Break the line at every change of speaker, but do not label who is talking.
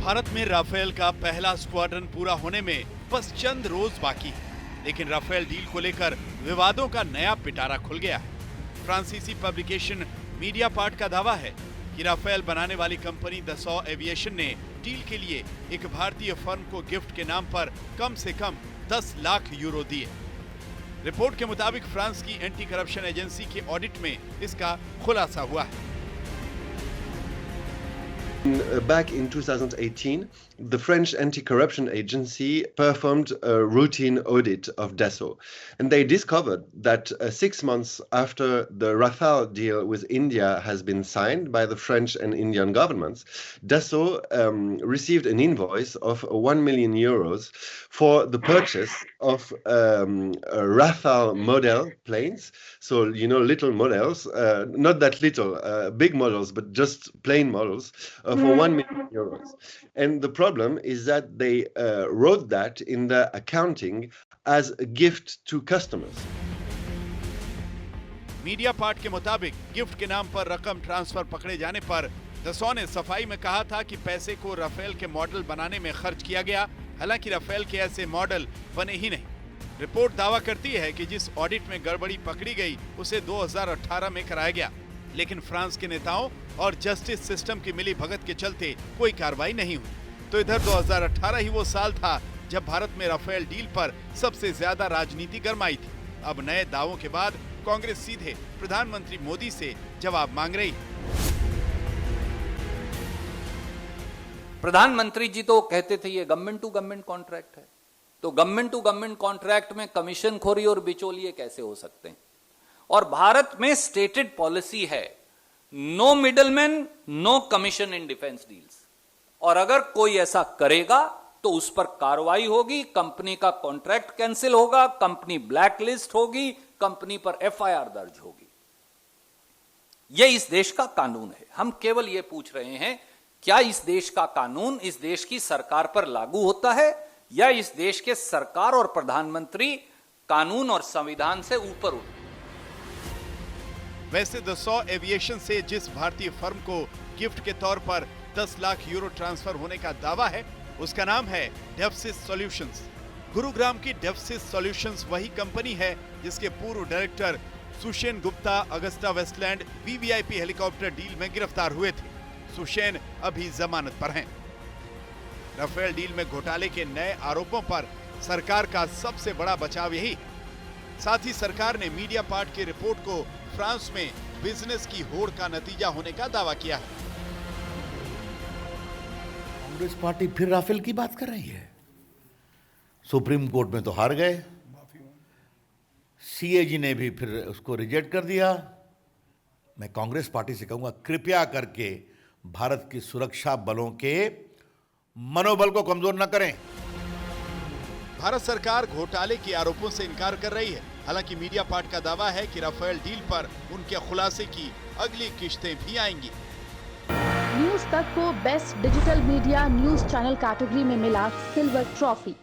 भारत में राफेल का पहला स्क्वाड्रन पूरा होने में बस चंद रोज बाकी है, लेकिन राफेल डील को लेकर विवादों का नया पिटारा खुल गया है। फ्रांसीसी पब्लिकेशन मीडियापार्ट का दावा है कि राफेल बनाने वाली कंपनी दसॉ एविएशन ने डील के लिए एक भारतीय फर्म को गिफ्ट के नाम पर कम से कम 10 लाख यूरो दिए। रिपोर्ट के मुताबिक फ्रांस की एंटी करप्शन एजेंसी के ऑडिट में इसका खुलासा हुआ है।
Back in 2018, the French anti-corruption agency performed a routine audit of Dassault, and they discovered that 6 months after the Rafale deal with India has been signed by the French and Indian governments, Dassault received an invoice of 1 million euros for the purchase of Rafale model planes. So, you know, little models, not that little, big models, but just plain models, for 1 million euros. And the problem is that they wrote that in the accounting as a gift to customers.
Media part के मुताबिक gift के नाम पर रकम transfer पकड़े जाने पर Dassault ने सफाई में कहा था कि पैसे को राफेल के मॉडल बनाने में खर्च किया गया, हालांकि राफेल के ऐसे मॉडल बने ही नहीं। रिपोर्ट दावा करती है कि जिस ऑडिट में गड़बड़ी पकड़ी गई उसे 2018 में कराया गया, लेकिन फ्रांस के नेताओं और जस्टिस सिस्टम की मिली भगत के चलते कोई कार्रवाई नहीं हुई। तो इधर 2018 ही वो साल था जब भारत में राफेल डील पर सबसे ज्यादा राजनीति गरमाई थी। अब नए दावों के बाद कांग्रेस सीधे प्रधानमंत्री मोदी से जवाब मांग रही है।
प्रधानमंत्री जी तो कहते थे ये गवर्नमेंट टू गवर्नमेंट कॉन्ट्रैक्ट है, तो गवर्नमेंट टू गवर्नमेंट कॉन्ट्रैक्ट में कमीशन खोरी और बिचौलिए कैसे हो सकते हैं? और भारत में स्टेटेड पॉलिसी है no middleman no commission in defence deals, और अगर कोई ऐसा करेगा तो उस पर कार्रवाई होगी, कंपनी का कॉन्ट्रैक्ट कैंसिल होगा, कंपनी ब्लैकलिस्ट होगी, कंपनी पर एफआईआर दर्ज होगी। यह इस देश का कानून है। हम केवल यह पूछ रहे हैं क्या इस देश का कानून इस देश की सरकार पर लागू होता है या इस देश के सरकार और प्रधानमंत्री कानून और संविधान से ऊपर उठते?
वैसे दसॉ एविएशन से जिस भारतीय फर्म को गिफ्ट के तौर पर 10 लाख यूरो ट्रांसफर होने का दावा है उसका नाम है डेफसिस सॉल्यूशंस। गुरुग्राम की डेफसिस सॉल्यूशंस वही कंपनी है जिसके पूर्व director Sushen Gupta Agusta Westland VVIP helicopter deal में गिरफ्तार हुए थे। सुशेन अभी जमानत पर हैं। राफेल डील में घोटाले के नए आरोपों पर सरकार का सबसे बड़ा बचाव यही है। साथ ही सरकार ने मीडिया पार्ट की रिपोर्ट को फ्रांस में बिजनेस की होड़ का नतीजा होने का दावा किया है।
कांग्रेस पार्टी फिर राफेल की बात कर रही है। सुप्रीम कोर्ट में तो हार गए, सीएजी ने भी फिर उसको रिजेक्ट कर दिया। मैं कांग्रेस पार्टी से कहूंगा कृपया करके भारत की सुरक्षा बलों के मनोबल को कमजोर न करें।
भारत सरकार घोटाले के आरोपों से इनकार कर रही है। हालांकि मीडिया पार्ट का दावा है कि राफेल डील पर उनके खुलासे की अगली किश्तें भी आएंगी।
न्यूज तक को best digital media news channel category में मिला सिल्वर ट्रॉफी।